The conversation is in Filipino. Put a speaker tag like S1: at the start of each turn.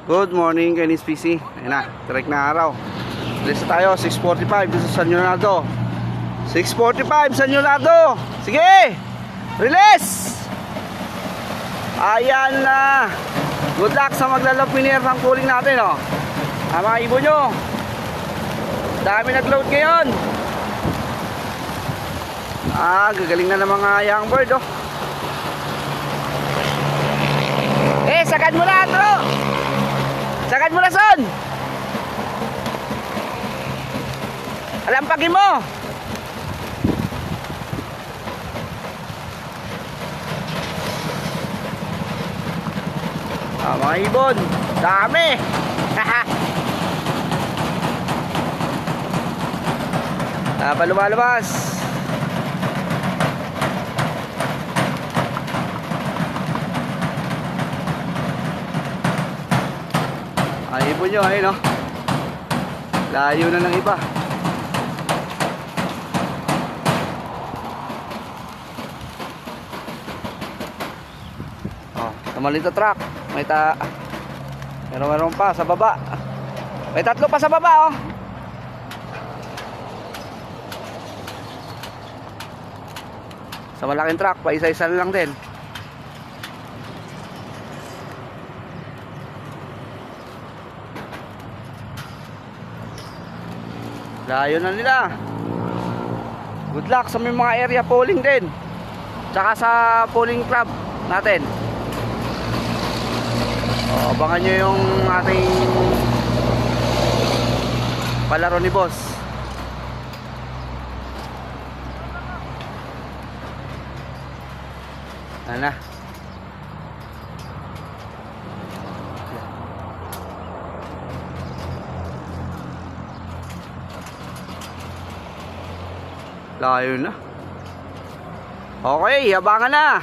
S1: Good morning, Kenis PC. Ayun na, correct na araw. Release tayo, 6:45 dito sa San Leonardo. 6:45 San Leonardo. Sige! Release! Ayan na. Good luck sa maglalapinir ng cooling natin, oh. Mga ibon nyo. Dami nag-load ngayon. Gagaling na ng mga young bird, oh. Sagad mo na, bro. Sagad mo na, son. Alampagin mo. Mga ibon. Dami. Lumalabas. Ay, ibon nyo, ayun, no? Layo na ng iba. Tumalito truck. Meron pa sa baba. May tatlo pa sa baba, oh. Sa malaking truck, pa isa-isa na lang din. Layo na nila. Good luck sa may mga area polling din. Tsaka sa polling club natin. Abangan nyo yung ating palaro ni boss. Ano na? Layo na. Okay, abangan na.